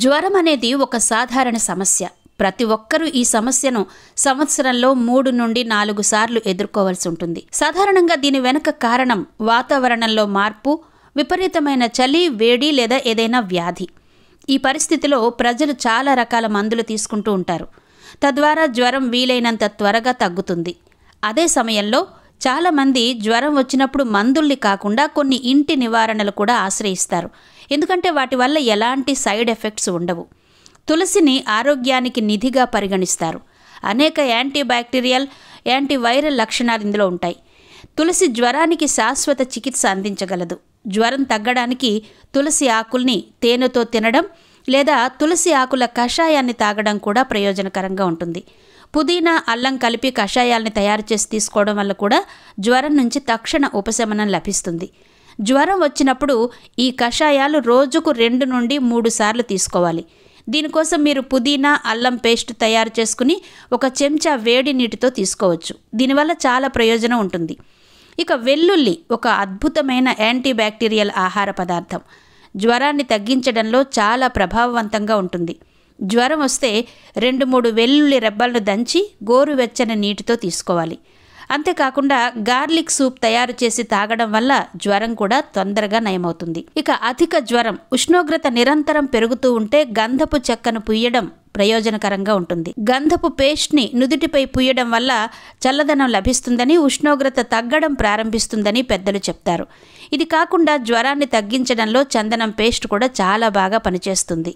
జ్వరం అనేది ఒక సాధారణ సమస్య. ప్రతి ఒక్కరూ ఈ సమస్యను సంవత్సరంలో 3 నుండి 4 సార్లు ఎదుర్కోవాల్సి ఉంటుంది. సాధారణంగా దీని వెనుక కారణం వాతావరణంలో మార్పు, విపరీతమైన చలి, వేడి లేదా ఏదైనా వ్యాధి. ఈ పరిస్థితిలో ప్రజలు చాలా రకాల మందులు తీసుకుంటూ ఉంటారు. తద్వారా జ్వరం వీలైనంత త్వరగా తగ్గుతుంది. అదే సమయంలో చాలామంది జ్వరం వచ్చినప్పుడు మందుల్ని కాకుండా కొన్ని ఇంటి నివారణలు కూడా ఆశ్రయిస్తారు. ఎందుకంటే వాటి వల్ల ఎలాంటి సైడ్ ఎఫెక్ట్స్ ఉండవు. తులసిని ఆరోగ్యానికి నిధిగా పరిగణిస్తారు. అనేక యాంటీబ్యాక్టీరియల్, యాంటీవైరల్ లక్షణాలు ఇందులో ఉంటాయి. తులసి జ్వరానికి శాశ్వత చికిత్స అందించగలదు. జ్వరం తగ్గడానికి తులసి ఆకుల్ని తేనెతో తినడం లేదా తులసి ఆకుల కషాయాన్ని తాగడం కూడా ప్రయోజనకరంగా ఉంటుంది. పుదీనా, అల్లం కలిపి కషాయాల్ని తయారు చేసి తీసుకోవడం వల్ల కూడా జ్వరం నుంచి తక్షణ ఉపశమనం లభిస్తుంది. జ్వరం వచ్చినప్పుడు ఈ కషాయాలు రోజుకు 2 నుండి 3 సార్లు తీసుకోవాలి. దీనికోసం మీరు పుదీనా, అల్లం పేస్ట్ తయారు చేసుకుని 1 చెంచా వేడి నీటితో తీసుకోవచ్చు. దీనివల్ల చాలా ప్రయోజనం ఉంటుంది. ఇక వెల్లుల్లి ఒక అద్భుతమైన యాంటీబ్యాక్టీరియల్ ఆహార పదార్థం. జ్వరాన్ని తగ్గించడంలో చాలా ప్రభావవంతంగా ఉంటుంది. జ్వరం వస్తే 2-3 వెల్లుల్లి రెబ్బలను దంచి గోరువెచ్చని నీటితో తీసుకోవాలి. అంతేకాకుండా గార్లిక్ సూప్ తయారు చేసి తాగడం వల్ల జ్వరం కూడా తొందరగా నయమవుతుంది. ఇక అధిక జ్వరం, ఉష్ణోగ్రత నిరంతరం పెరుగుతూ ఉంటే గంధపు చెక్కను పుయ్యడం ప్రయోజనకరంగా ఉంటుంది. గంధపు పేస్ట్ని నుదుటిపై పుయ్యడం వల్ల చల్లదనం లభిస్తుందని, ఉష్ణోగ్రత తగ్గడం ప్రారంభిస్తుందని పెద్దలు చెప్తారు. ఇది కాకుండా జ్వరాన్ని తగ్గించడంలో చందనం పేస్ట్ కూడా చాలా బాగా పనిచేస్తుంది.